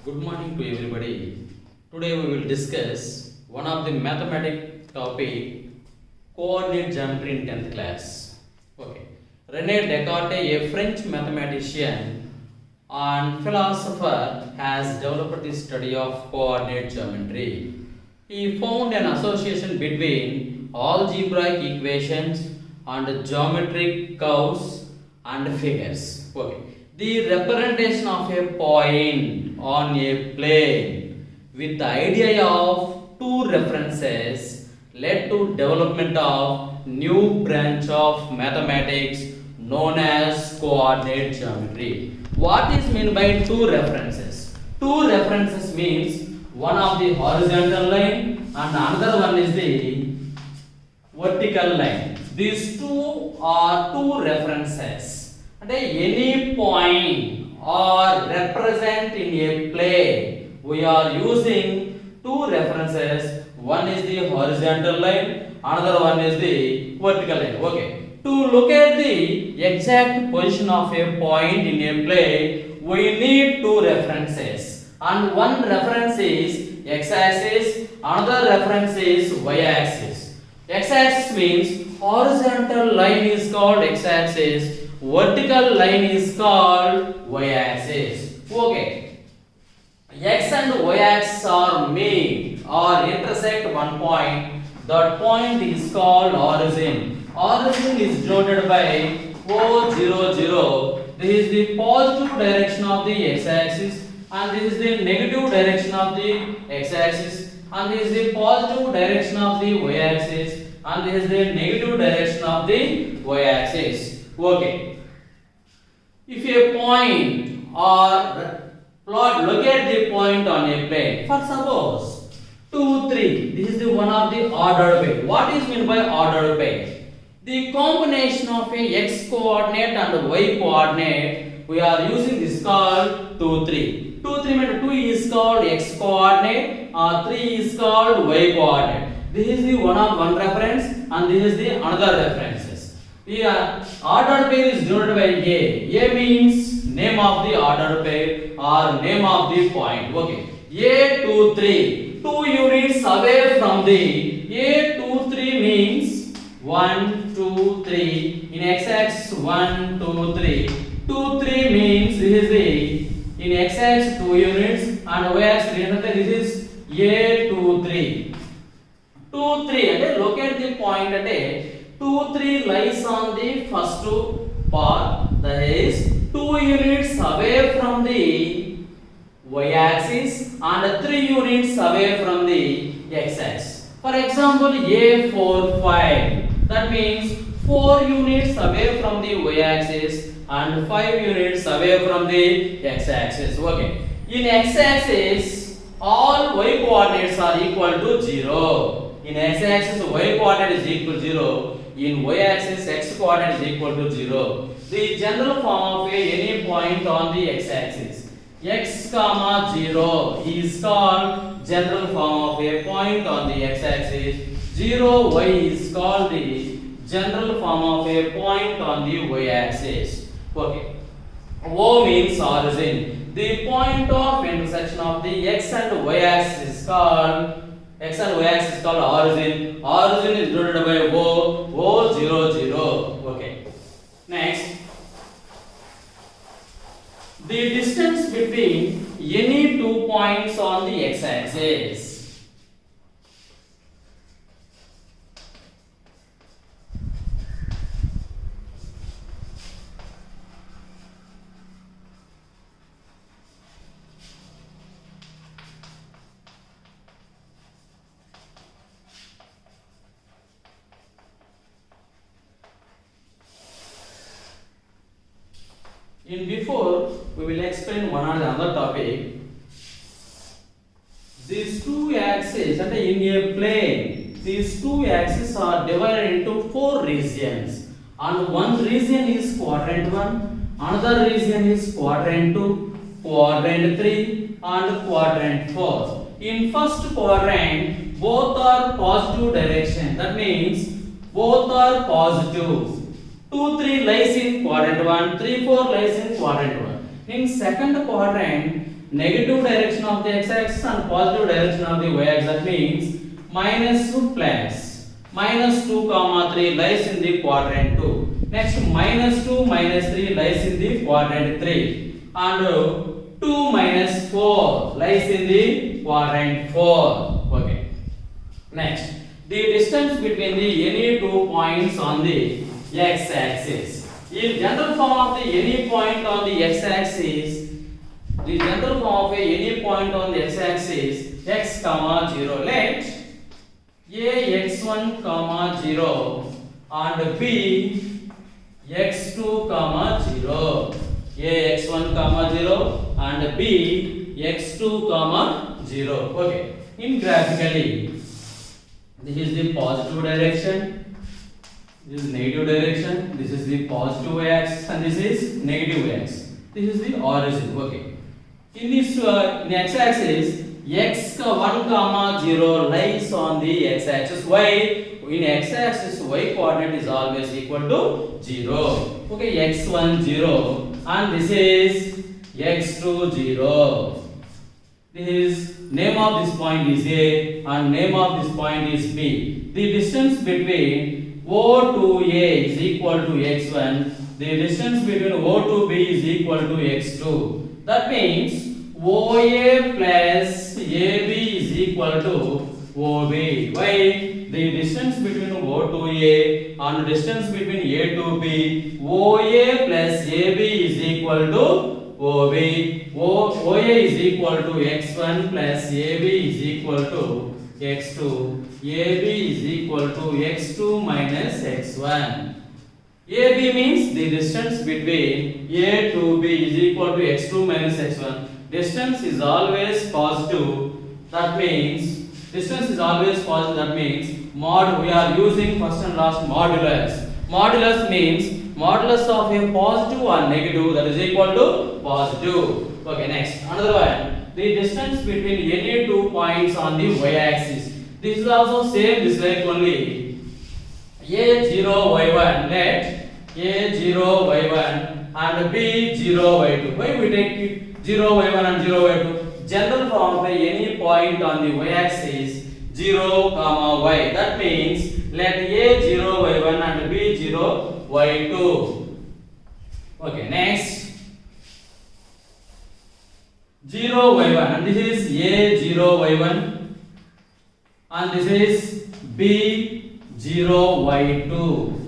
Good morning to everybody. Today we will discuss one of the mathematics topic, coordinate geometry in 10th class. Okay. René Descartes, a French mathematician and philosopher, has developed the study of coordinate geometry. He found an association between algebraic equations and geometric curves and figures. Okay. The representation of a point on a plane with the idea of two references led to development of new branch of mathematics known as coordinate geometry. What is meant by two references? Two references means one of the horizontal line and another one is the vertical line. These two are two references. Any point or represent in a plane, we are using two references. One is the horizontal line, another one is the vertical line. Okay. To look at the exact position of a point in a plane, we need two references. And one reference is x-axis, another reference is y-axis. X-axis means horizontal line is called x-axis. Vertical line is called y-axis. Okay. X and y-axis are meet or intersect one point. That point is called origin. Origin is denoted by O 0, 0. This is the positive direction of the x-axis and this is the negative direction of the x-axis and this is the positive direction of the y-axis and this is the negative direction of the y-axis. Okay. If a point or plot, locate the point on a plane. For suppose 2, 3. This is the one of the ordered pair. What is meant by ordered pair? The combination of a x coordinate and y coordinate. We are using this called 2, 3. 2, 3 means 2 is called x coordinate. 3 is called y coordinate. This is the one reference and this is the another references. The ordered pair is denoted by A. A means name of the ordered pair or name of the point. Okay. A 2, 3. 2 units away from the A 2, 3 means 1, 2, 3. In x-axis 1, 2, 3. 2, 3 means this is the in x-axis 2 units and y-axis 3. This is A 2, 3. 2, 3. And locate the point at a 2, 3 lies on the first part, that is 2 units away from the y-axis and 3 units away from the x-axis. For example, A4, 5. That means 4 units away from the y-axis and 5 units away from the x-axis. Okay. In x-axis, all y coordinates are equal to 0. In x-axis, y coordinate is equal to 0. In y-axis, x coordinate is equal to 0. The general form of any point on the x-axis, x comma 0 is called general form of a point on the x-axis. 0 y is called the general form of a point on the y-axis. Okay. O means origin. The point of intersection of the x and y-axis is called origin. Origin is denoted by O 0, 0. Okay. Next, the distance between any two points on the x-axis. Before we will explain one or another topic. These two axes and in a plane, these two axes are divided into 4 regions. And one region is quadrant 1, another region is quadrant 2, quadrant 3 and quadrant 4. In first quadrant, both are positive direction. That means both are positive. 2, 3 lies in quadrant 1, 3, 4 lies in quadrant 1. In second quadrant, negative direction of the x-axis and positive direction of the y-axis. That means minus to plus. Minus 2 comma 3 lies in the quadrant 2. Next minus 2 minus 3 lies in the quadrant 3. And 2 minus 4 lies in the quadrant 4. Okay. Next, the distance between the any two points on the x-axis. In general form of the any point on the x-axis, the general form of any point on the x-axis, x comma 0. Let a x1 comma 0 and b x2 comma 0. A x1 comma 0 and b x2 comma 0. Okay. In graphically, this is the positive direction, this is negative direction, this is the positive x and this is negative x. This is the origin. Okay. In this in x-axis, x1 comma 0 lies on the x-axis. Why? In x-axis, y coordinate is always equal to 0. Okay, x1 0 and this is x2 0. This is name of this point is A and name of this point is B. The distance between O to A is equal to x1. The distance between O to B is equal to x2. That means OA plus AB is equal to OB. Why? The distance between O to A and distance between A to B, OA plus AB is equal to OB. OA is equal to x1 plus AB is equal to x2. AB is equal to x2 minus x1. AB means the distance between A to B is equal to x2 minus x1. Distance is always positive. That means distance is always positive. That means mod. We are using first and last modulus. Modulus means modulus of a positive or negative, that is equal to positive. Okay, next another one. The distance between any two points on the y-axis. This is also same. This like only a0 y1. Let a0 y1 and b0 y2. Why we take 0 y1 and 0 y2? General form of any point on the y-axis 0 comma y. That means let a0 y1 and b0 y2. Okay, next 0 y1 and this is a0 y1 and this is b0 y2.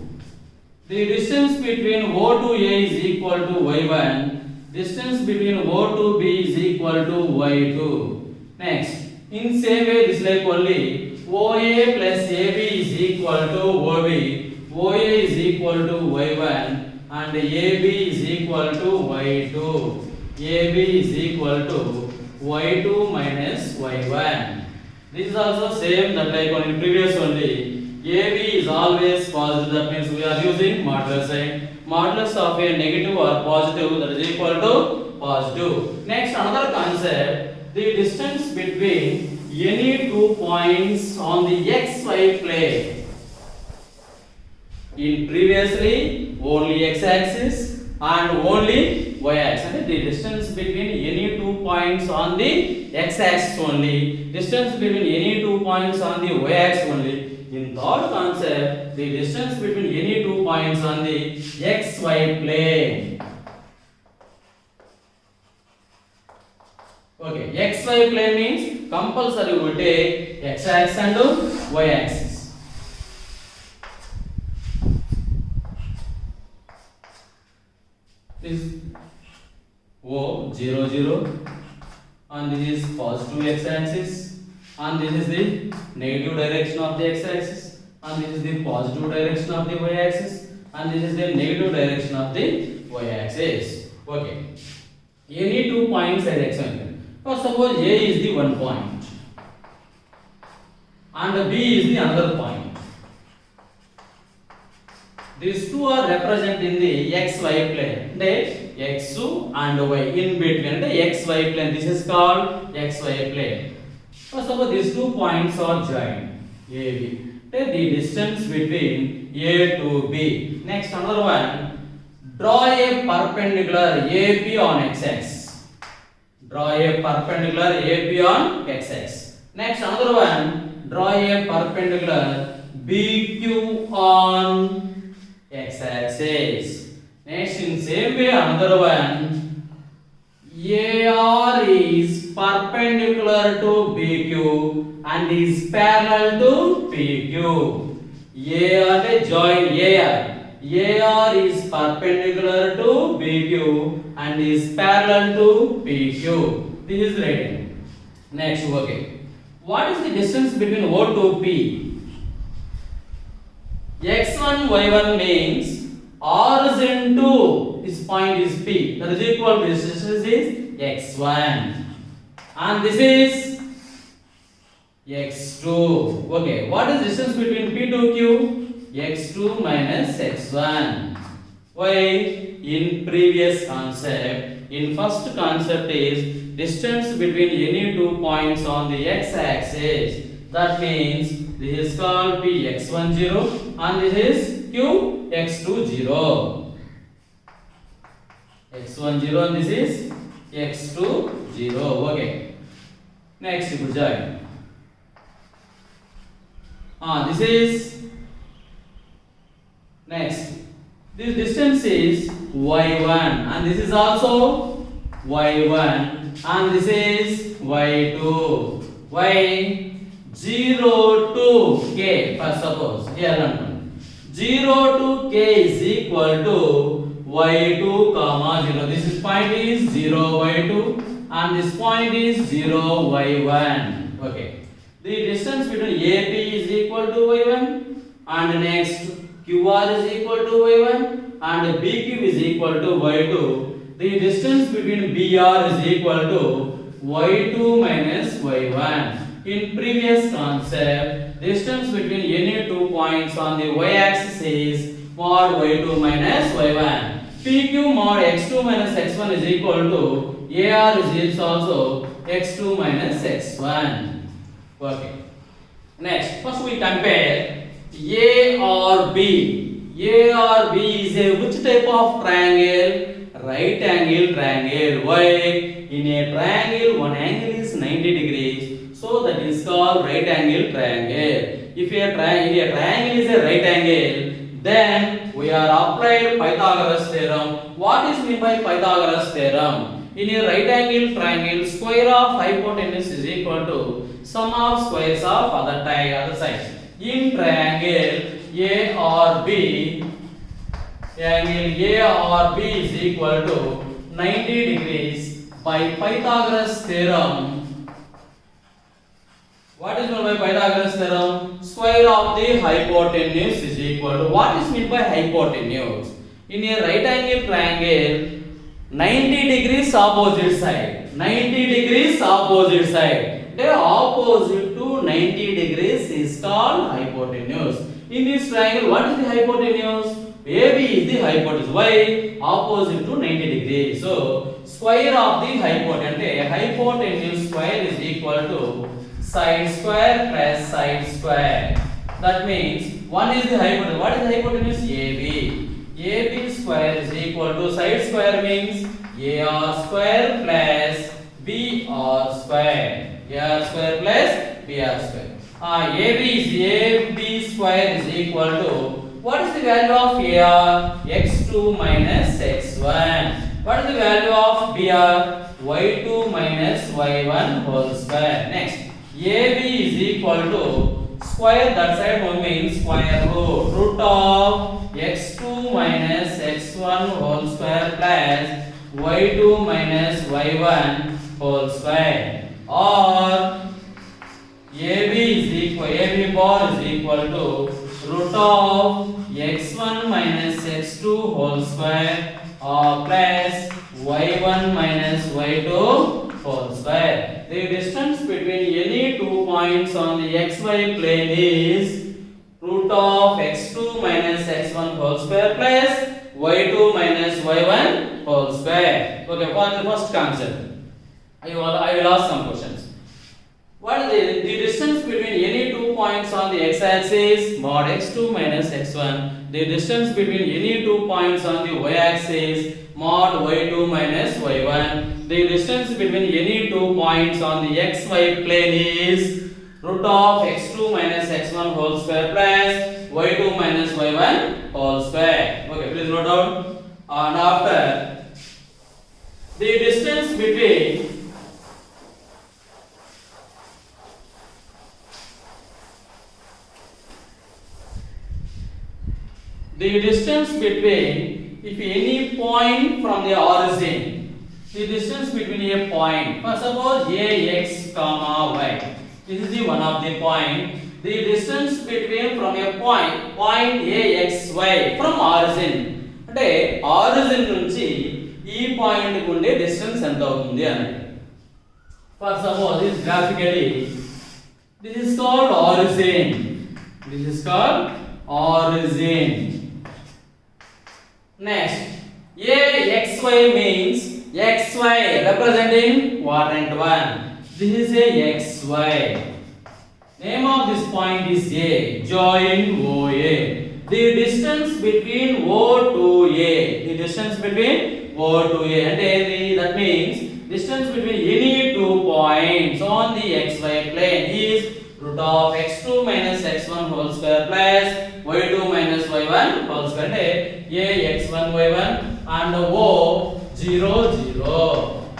The distance between O to A is equal to y1. Distance between O to B is equal to y2. Next, in same way, this like only OA plus AB is equal to OB. OA is equal to y1 and AB is equal to y2. AB is equal to y2 minus y1. This is also same that like on the previous only. AB is always positive. That means we are using modulus sign. Modulus of a negative or positive, that is equal to positive. Next, another concept, the distance between any two points on the xy plane. In previously only x-axis and only y-axis. The distance between any two points on the x-axis only. Distance between any two points on the y-axis only. In third concept, the distance between any two points on the xy plane. Okay, xy plane means compulsory we will take x-axis and y-axis. This O 0 0 and this is positive x-axis and this is the negative direction of the x-axis and this is the positive direction of the y-axis and this is the negative direction of the y-axis. Okay. Any two points at x-y. First suppose A is the one point and B is the another point. These two are represented in the xy plane. The x2 and y in between the xy plane. This is called xy plane. First of all, these 2 points are joined. A, B. Take the distance between A to B. Next, another one. Draw a perpendicular AB on x-axis. Draw a perpendicular AB on x-axis. Next, another one. Draw a perpendicular BQ on x-axis. Next, in same way, another one. AR is perpendicular to BQ and is parallel to PQ. AR join AR. AR is perpendicular to BQ and is parallel to PQ. This is right. Next, okay. What is the distance between O to P? X1, Y1 means origin to this point is P. That is equal to this distance is X1. And this is X2. Okay. What is the distance between P to Q? X2 minus X1. Why? In previous concept, in first concept is distance between any two points on the x-axis. That means this is called P x1 0 and this is Q x2 0. X1 0 and this is x2 0. Okay. Next, you join. This is next. This distance is y1 and this is also y1 and this is y2. Y0 to k. First, suppose here 0 to k is equal to y2 comma 0. This point is 0 y2 and this point is 0 y1. Okay. The distance between AP is equal to y1 and next QR is equal to y1 and BQ is equal to y2. The distance between BR is equal to y2 minus y1. In previous concept, distance between any two points on the y-axis is mod y2 minus y1. PQ mod x2 minus x1 is equal to AR is also x2 minus x1. Okay. Next, first we compare A or B. A or B is a which type of triangle? Right angle triangle. Why? In a triangle, one angle is 90 degrees. So that is called right angle triangle. If a triangle is a right angle, then we are applied Pythagoras theorem. What is meant by Pythagoras theorem? In a right angle triangle, square of hypotenuse is equal to sum of squares of other sides. In triangle A or B, angle A or B is equal to 90 degrees by Pythagoras theorem. What is meant by Pythagoras theorem? Square of the hypotenuse is equal to, what is meant by hypotenuse? In a right angle triangle, 90 degrees opposite side. 90 degrees opposite side. The opposite to 90 degrees is called hypotenuse. In this triangle, what is the hypotenuse? AB is the hypotenuse. Why? Opposite to 90 degrees. So, square of the hypotenuse. Hypotenuse square is equal to side square plus side square. That means one is the hypotenuse. What is the hypotenuse? AB. AB square is equal to side square means AR square plus BR square. AR square plus BR square. AB square is equal to, what is the value of AR? X2 minus X1. What is the value of BR? Y2 minus Y1 whole square. Next, AB is equal to square, that side one means square root of x2 minus x1 whole square plus y2 minus y1 whole square, or AB bar is equal to root of x1 minus x2 whole square plus y1 minus y2 whole square. The distance between any two points on the xy plane is root of x2 minus x1 whole square plus y2 minus y1 whole square. Okay, for the first concept, I will ask some questions. What is the distance between any two points on the x-axis? Mod x2 minus x1 the distance between any two points on the y-axis mod y2 minus y1. The distance between any two points on the xy plane is root of x2 minus x1 whole square plus y2 minus y1 whole square. Okay, please note down. And after, the distance between if any point from the origin, the distance between a point, for suppose ax comma y, this is the one of the point. The distance between from a point axy from origin, అంటే origin నుంచి ఈ point కు ఉండే distance ఎంత అవుతుంది అని. For suppose this graphically, this is called origin. This is called origin. Next, axy means xy representing quadrant 1. This is a xy. Name of this point is A. Join OA. The distance between O to A. The distance between O to A. And that means distance between any two points on the xy plane is root of x2 minus x1 whole square plus y2 minus y1 whole square. A x1 y1 and O 0 0.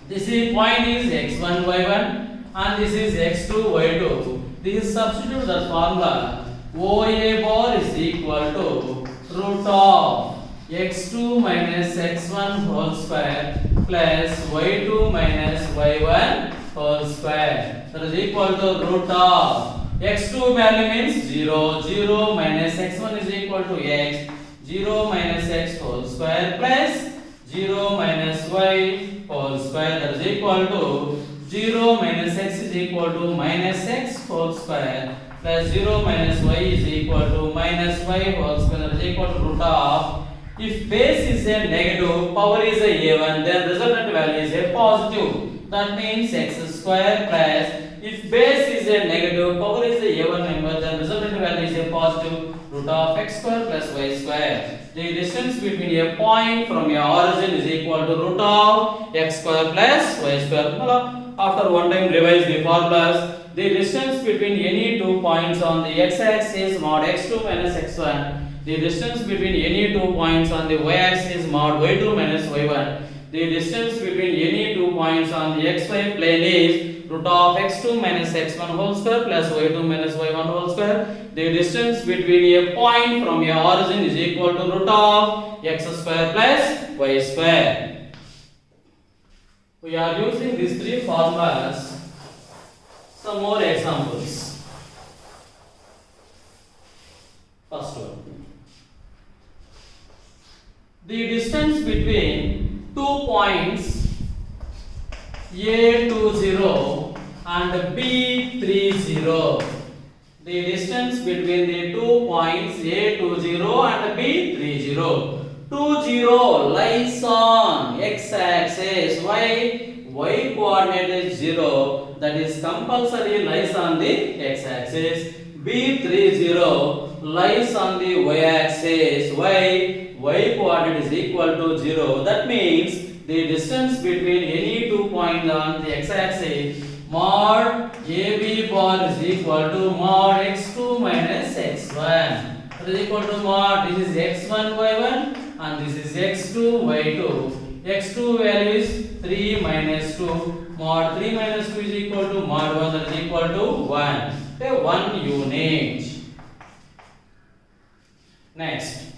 This point is x1 y1 and this is x2 y2. This is substitute the formula. OA bar is equal to root of x2 minus x1 whole square plus y2 minus y1 whole square. That is equal to root of x2 value means 0 0 minus x1 is equal to x 0 minus x whole square plus 0 minus y whole square. That is equal to 0 minus x is equal to minus x whole square plus 0 minus y is equal to minus y whole square. That is equal to root of, if base is a negative, power is a a1, then resultant value is a positive. That means x square plus, if base is a negative, power is a a1 number, then resultant value is a positive, root of x square plus y square. The distance between a point from a origin is equal to root of x square plus y square. After one time revise the formulas. The distance between any two points on the x-axis mod x2 minus x1. The distance between any two points on the y-axis mod y2 minus y1. The distance between any two points on the xy plane is root of x2 minus x1 whole square plus y2 minus y1 whole square. The distance between a point from a origin is equal to root of x square plus y square. We are using these three formulas. Some more examples. First one. The distance between two points A20 and B30. The distance between the two points A20 and B30. 20 lies on x-axis, y coordinate is 0. That is compulsory lies on the x-axis. B30 lies on the y-axis. Y coordinate is equal to 0. That means the distance between any two points on the x-axis mod AB bar is equal to mod x2 minus x1. That is equal to mod, this is x1 y1 and this is x2 y2. x2 value is 3 minus 2. Mod 3 minus 2 is equal to mod 1, that is equal to 1. Okay, 1 unit. Next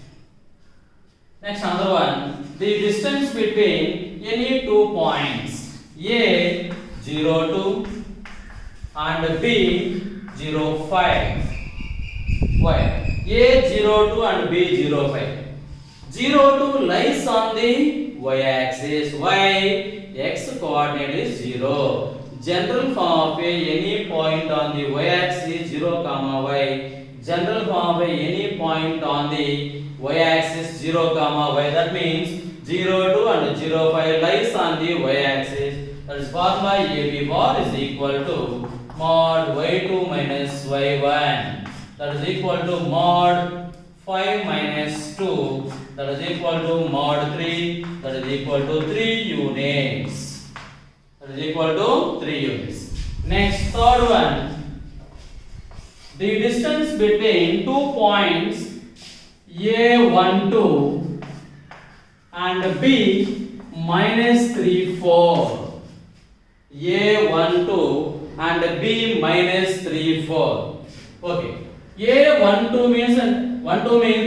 another one. The distance between any two points A02 and B05. Why? A02 and B05. 02 lies on the y-axis. X coordinate is 0. General form of any point on the y-axis 0, y. General form of any point on the y-axis 0, y. That means 02 and 05 lies on the y-axis. That is formula AB bar is equal to mod y2 minus y1. That is equal to mod 5 minus 2, that is equal to mod 3, that is equal to 3 units. That is equal to 3 units. Next, third one. The distance between 2 points A12 and B minus 3, 4. A12 and B minus 3, 4. Okay. A12 means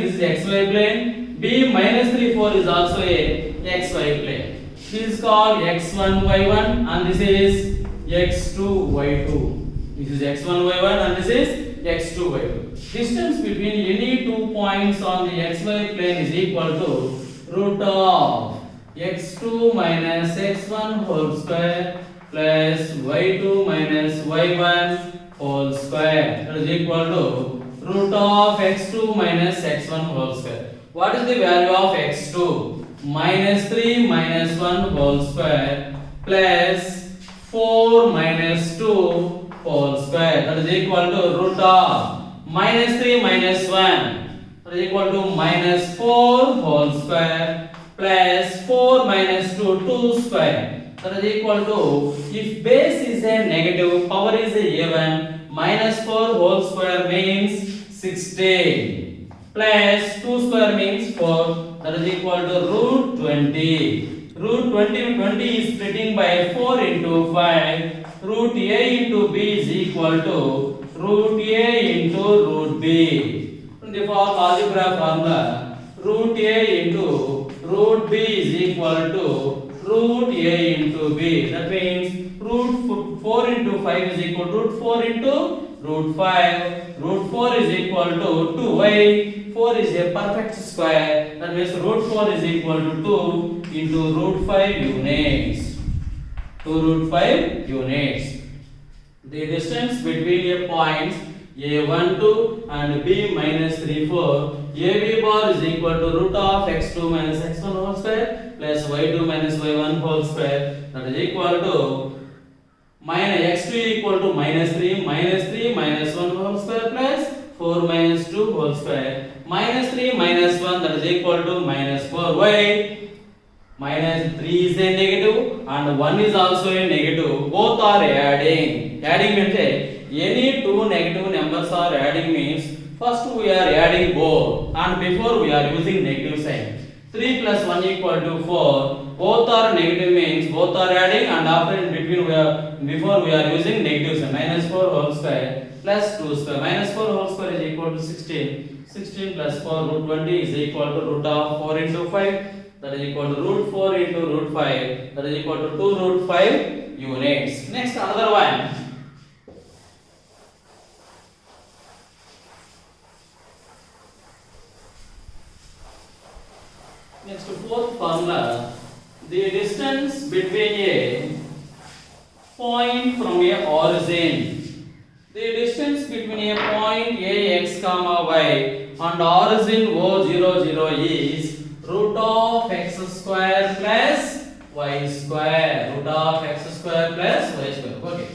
this is xy plane. B minus 3, 4 is also a xy plane. This is called x1, y1 and this is x2, y2. This is x1, y1 and this is x2, y2. Distance between any 2 points on the xy plane is equal to root of x2 minus x1 whole square plus y2 minus y1 whole square. That is equal to root of x2 minus x1 whole square. What is the value of x2? Minus 3 minus 1 whole square plus 4 minus 2 whole square. That is equal to root of minus 3 minus 1. That is equal to minus 4 whole square plus 4 minus 2, 2 square. That is equal to, if base is a negative, power is a even, minus 4 whole square means 16 plus 2 square means 4. That is equal to root 20. Root 20 is splitting by 4 into 5. Root A into B is equal to root A into root B. From the algebra formula, root A into root B is equal to root A into B. That means root 4 into 5 is equal to root 4 into root 5. Root 4 is equal to 2y. 4 is a perfect square. That means root 4 is equal to 2 into root 5 units. 2 root 5 units. The distance between a points A12 and B minus 3, 4. AB bar is equal to root of x2 minus x1 whole square plus y2 minus y1 whole square. That is equal to minus x2 equal to minus 3 minus 1 whole square plus 4 minus 2 whole square. Minus 3 minus 1, that is equal to minus 4. Why? Minus 3 is a negative and 1 is also a negative. Both are adding. Adding means any two negative numbers are adding means first we are adding both and before we are using negative sign. 3 plus 1 equal to 4. Both are negative means both are adding, and after in between before we are using negative sign. Minus 4 whole square plus 2 square. Minus 4 whole square is equal to 16. 16 plus 4 root 20 is equal to root of 4 into 5. That is equal to root 4 into root 5. That is equal to 2 root 5 units. Next, another one. Next, fourth formula. The distance between a point from a origin. The distance between a point a x comma y and origin O00 is root of x square plus y square. Root of x square plus y square. Okay.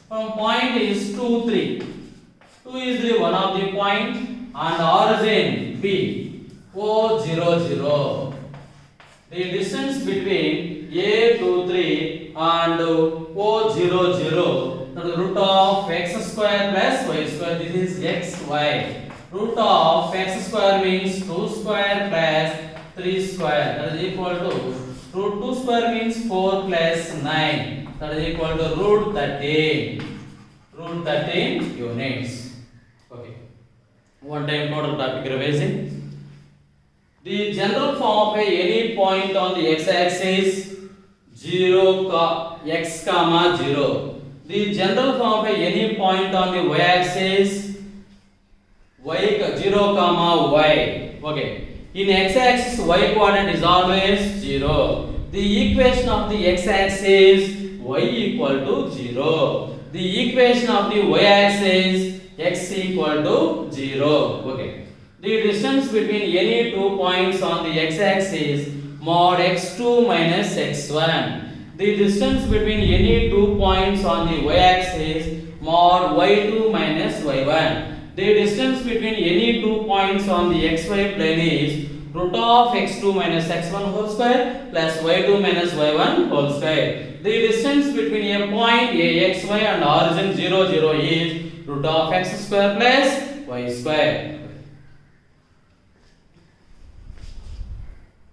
From point is 2, 3. 2 is the one of the point and origin B O00. The distance between A23 and O00, that is root of x square plus y square. This is xy. Root of x square means 2 square plus 3 square. That is equal to root 2 square means 4 plus 9. That is equal to root 13. Root 13 units. Okay. One time total topic revision. The general form of any point on the x-axis x comma 0. The general form of any point on the y-axis 0 comma y. Okay. In x-axis y coordinate is always 0. The equation of the x-axis y equal to 0. The equation of the y-axis x equal to 0. Okay. The distance between any two points on the x-axis mod x2 minus x1. The distance between any two points on the y-axis mod y2 minus y1. The distance between any two points on the xy plane is root of x2 minus x1 whole square plus y2 minus y1 whole square. The distance between a point axy and origin 0, 0 is root of x square plus y square.